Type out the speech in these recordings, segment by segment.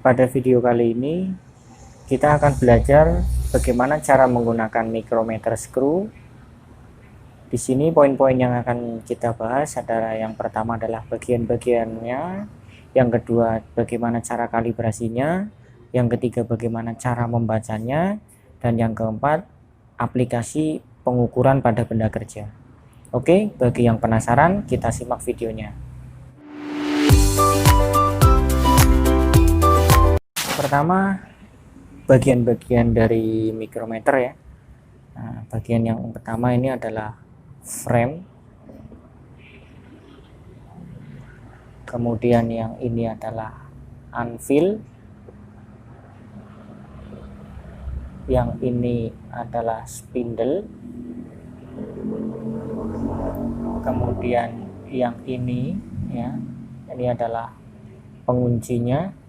Pada video kali ini kita akan belajar bagaimana cara menggunakan micrometer screw. Di sini poin-poin yang akan kita bahas adalah yang pertama adalah bagian-bagiannya, yang kedua bagaimana cara kalibrasinya, yang ketiga bagaimana cara membacanya, dan yang keempat aplikasi pengukuran pada benda kerja. Oke, bagi yang penasaran kita simak videonya. Pertama, bagian-bagian dari mikrometer ya. Nah, bagian yang pertama ini adalah frame. Kemudian yang ini adalah anvil. Yang ini adalah spindle. Kemudian yang ini ya, ini adalah penguncinya.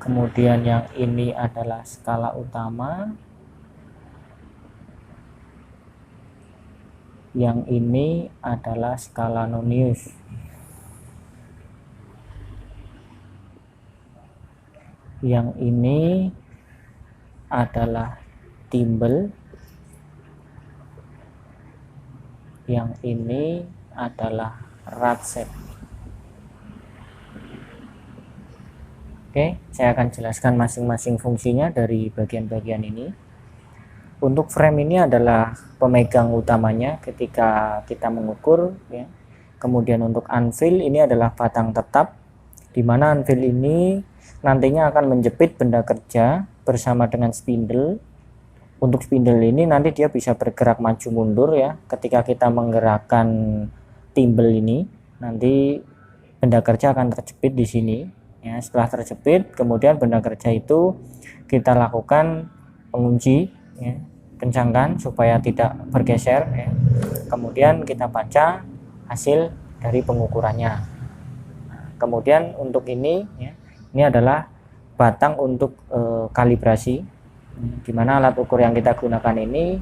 Kemudian yang ini adalah skala utama. Yang ini adalah skala nonius. Yang ini adalah timbel. Yang ini adalah ratchet. Oke, saya akan jelaskan masing-masing fungsinya dari bagian-bagian ini. Untuk frame ini adalah pemegang utamanya ketika kita mengukur ya. Kemudian untuk anvil ini adalah batang tetap, di mana anvil ini nantinya akan menjepit benda kerja bersama dengan spindle. Untuk spindle ini nanti dia bisa bergerak maju mundur ya. Ketika kita menggerakkan timbel ini, nanti benda kerja akan terjepit di sini. Ya, setelah terjepit, kemudian benda kerja itu kita lakukan pengunci, ya, kencangkan supaya tidak bergeser. Ya. Kemudian kita baca hasil dari pengukurannya. Nah, kemudian untuk ini, ya, ini adalah batang untuk kalibrasi, di mana alat ukur yang kita gunakan ini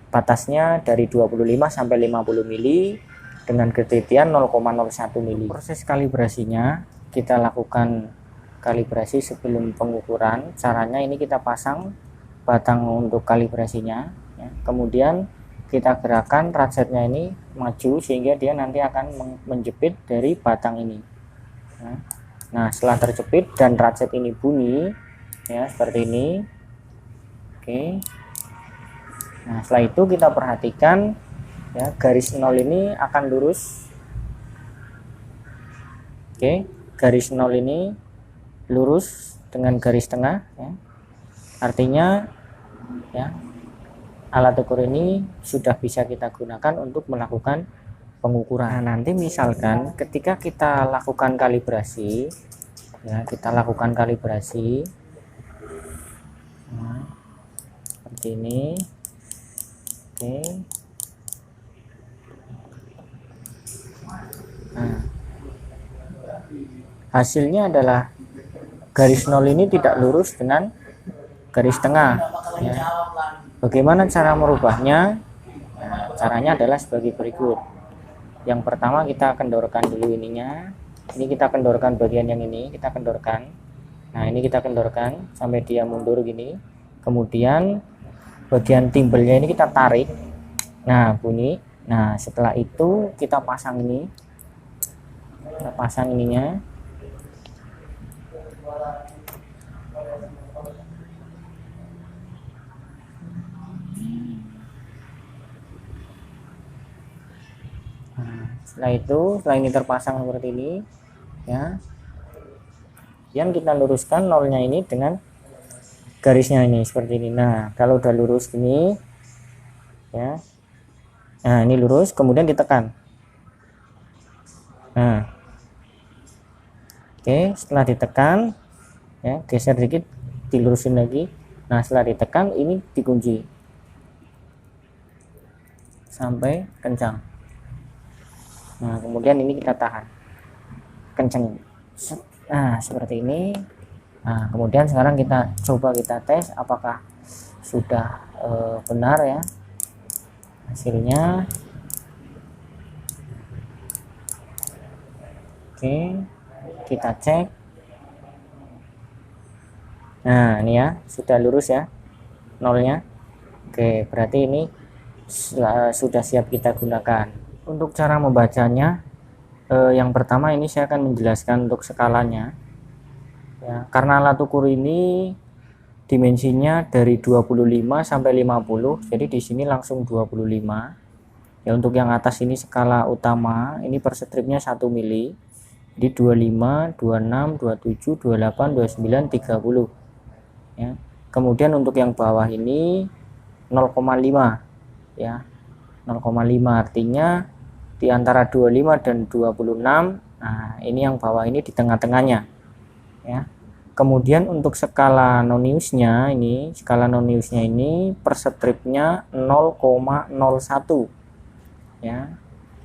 batasnya dari 25 sampai 50 mili dengan ketelitian 0,01 mili. Proses kalibrasinya kita lakukan kalibrasi sebelum pengukuran. Caranya ini kita pasang batang untuk kalibrasinya ya. Kemudian kita gerakan ratchetnya ini maju sehingga dia nanti akan menjepit dari batang ini ya. Nah, setelah terjepit dan ratchet ini bunyi ya seperti ini. Oke. Nah, setelah itu kita perhatikan ya, garis 0 ini akan lurus. Oke, garis 0 ini lurus dengan garis tengah ya. Artinya ya, alat ukur ini sudah bisa kita gunakan untuk melakukan pengukuran. Nah, nanti misalkan ketika kita lakukan kalibrasi ya, kita lakukan kalibrasi nah, seperti ini. Oke. Nah, hasilnya adalah garis 0 ini tidak lurus dengan garis tengah ya. Bagaimana cara merubahnya? Nah, caranya adalah sebagai berikut. Yang pertama kita kendorkan dulu ininya. Ini kita kendorkan bagian yang ini, kita kendorkan. Nah, ini kita kendorkan sampai dia mundur gini. Kemudian bagian timbelnya ini kita tarik. Nah, bunyi. Nah, setelah itu kita pasang ini. Kita pasang ininya. Nah, setelah itu, setelah ini terpasang seperti ini ya, yang kita luruskan nolnya ini dengan garisnya ini seperti ini. Nah, kalau udah lurus gini ya, nah ini lurus, kemudian ditekan. Nah, oke, setelah ditekan ya, geser dikit, dilurusin lagi. Nah, setelah ditekan ini dikunci sampai kencang. Nah, kemudian ini kita tahan kencang. Nah, seperti ini. Nah, kemudian sekarang kita coba kita tes apakah sudah benar ya hasilnya. Oke. kita cek. Nah ini ya sudah lurus ya nolnya. Oke, berarti ini sudah siap kita gunakan. Untuk cara membacanya, yang pertama ini saya akan menjelaskan untuk skalanya ya, karena alat ukur ini dimensinya dari 25 sampai 50, jadi di sini langsung 25 ya. Untuk yang atas ini skala utama, ini per stripnya 1 mili, jadi 25, 26, 27, 28, 29, 30 ya. Kemudian untuk yang bawah ini 0,5 ya, 0,5 artinya di antara 25 dan 26. Nah ini yang bawah ini di tengah-tengahnya ya. Kemudian untuk skala noniusnya ini, skala noniusnya ini per stripnya 0,01 ya,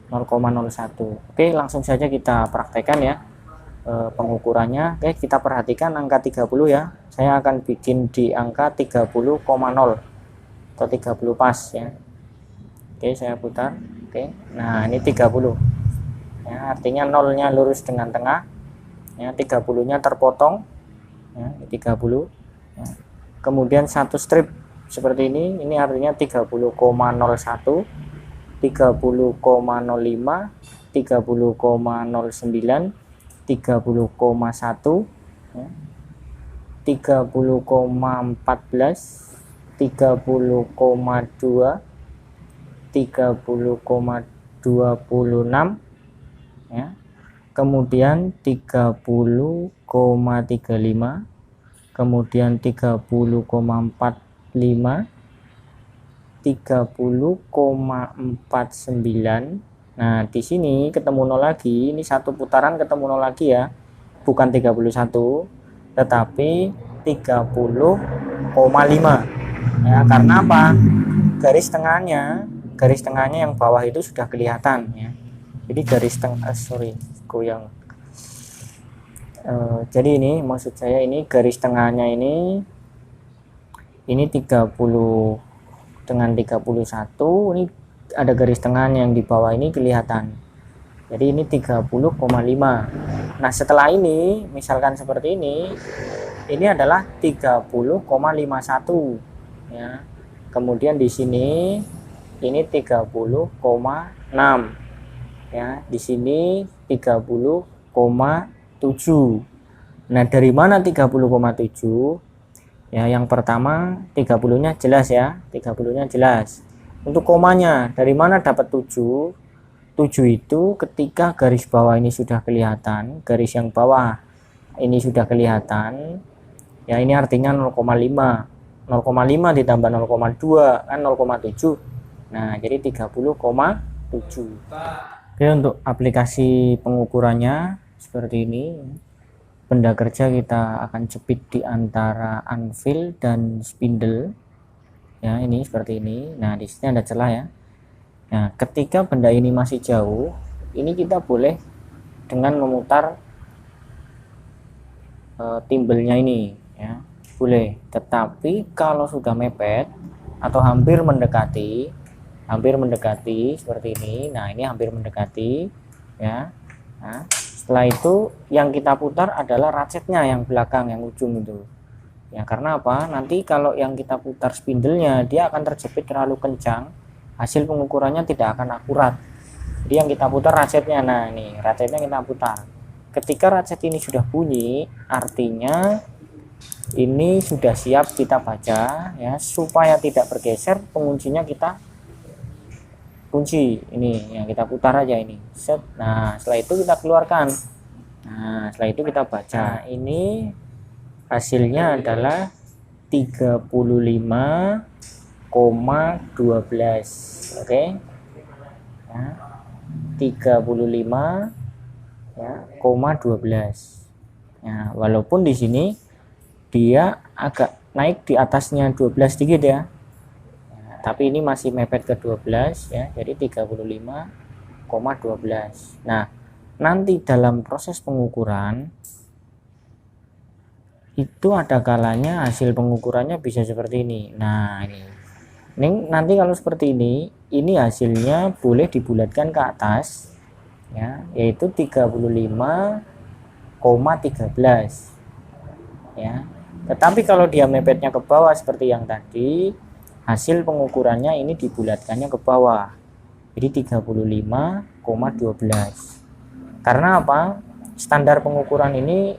0,01. Oke, langsung saja kita praktekkan ya pengukurannya. Oke, kita perhatikan angka 30 ya. Saya akan bikin di angka 30,0 atau 30 pas ya. Oke, saya putar. Oke, nah ini 30 ya, artinya nolnya lurus dengan tengah ya, 30 nya terpotong ya, 30 ya. Kemudian satu strip seperti ini artinya 30,01, 30,05, 30,09, 30,1 ya, 30,14, 30,2, 30,26 ya. Kemudian 30,35, kemudian 30,45, 30,49. Nah di sini ketemu nol lagi, ini satu putaran ketemu nol lagi ya, bukan 31 tetapi 30,5 ya. Karena apa? Garis tengahnya yang bawah itu sudah kelihatan ya. Jadi garis tengah goyang. Jadi ini maksud saya, ini garis tengahnya ini 30 dengan 31, ini ada garis tengahnya yang di bawah ini kelihatan. Jadi ini 30,5. Nah setelah ini misalkan seperti ini adalah 30,51 ya. Kemudian di sini ini 30,6 ya, di sini 30,7. Nah dari mana 30,7 ya? Yang pertama 30-nya jelas ya, 30-nya jelas. Untuk komanya dari mana dapat 7? 7 itu ketika garis bawah ini sudah kelihatan, garis yang bawah ini sudah kelihatan ya, ini artinya 0,5 ditambah 0,2 kan 0,7. Nah jadi 30,7. Oke, untuk aplikasi pengukurannya seperti ini. Benda kerja kita akan jepit di antara anvil dan spindle ya, ini seperti ini. Nah di sini ada celah ya. Nah ketika benda ini masih jauh, ini kita boleh dengan memutar timbelnya ini ya, boleh. Tetapi kalau sudah mepet atau hampir mendekati seperti ini, nah ini hampir mendekati ya. Nah setelah itu yang kita putar adalah ratchetnya yang belakang, yang ujung itu ya. Karena apa? Nanti kalau yang kita putar spindlenya, dia akan terjepit terlalu kencang, hasil pengukurannya tidak akan akurat. Jadi yang kita putar ratchetnya. Nah ini ratchetnya kita putar. Ketika ratchet ini sudah bunyi, artinya ini sudah siap kita baca ya. Supaya tidak bergeser, penguncinya kita kunci ini, yang kita putar aja ini set. Nah setelah itu kita keluarkan. Nah setelah itu kita baca. Ini hasilnya adalah 35,12. Oke ya, 35 ya, 12 ya. Walaupun di sini dia agak naik di atasnya 12 dikit ya, tapi ini masih mepet ke 12 ya, jadi 35,12. Nah nanti dalam proses pengukuran itu ada kalanya hasil pengukurannya bisa seperti ini. Nah ini nanti kalau seperti ini hasilnya boleh dibulatkan ke atas ya, yaitu 35 ya. Tetapi kalau dia mepetnya ke bawah seperti yang tadi, hasil pengukurannya ini dibulatkannya ke bawah, jadi 35,12. Karena apa? Standar pengukuran ini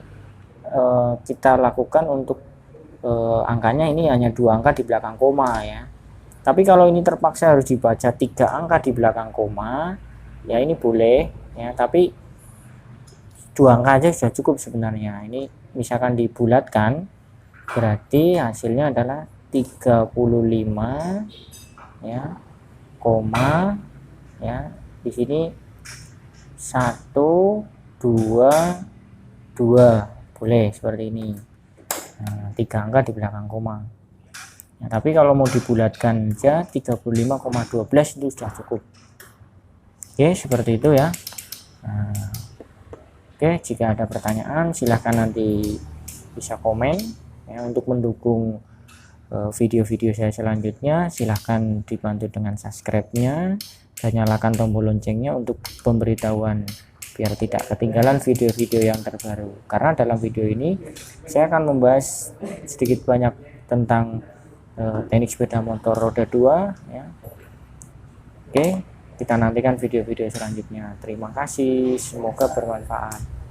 kita lakukan untuk angkanya ini hanya 2 angka di belakang koma ya. Tapi kalau ini terpaksa harus dibaca 3 angka di belakang koma, ya ini boleh ya, tapi 2 angka aja sudah cukup sebenarnya. Ini misalkan dibulatkan, berarti hasilnya adalah 35 ya, koma ya, di sini 1 2 2, boleh seperti ini. Nah, 3 angka di belakang koma. Nah, tapi kalau mau dibulatkan aja 35,12 itu sudah cukup. Oke, seperti itu ya. Nah, oke, jika ada pertanyaan silahkan nanti bisa komen ya. Untuk mendukung video-video saya selanjutnya silahkan dibantu dengan subscribe-nya dan nyalakan tombol loncengnya untuk pemberitahuan biar tidak ketinggalan video-video yang terbaru. Karena dalam video ini saya akan membahas sedikit banyak tentang teknik sepeda motor roda 2 ya. Oke, kita nantikan video-video selanjutnya. Terima kasih, semoga bermanfaat.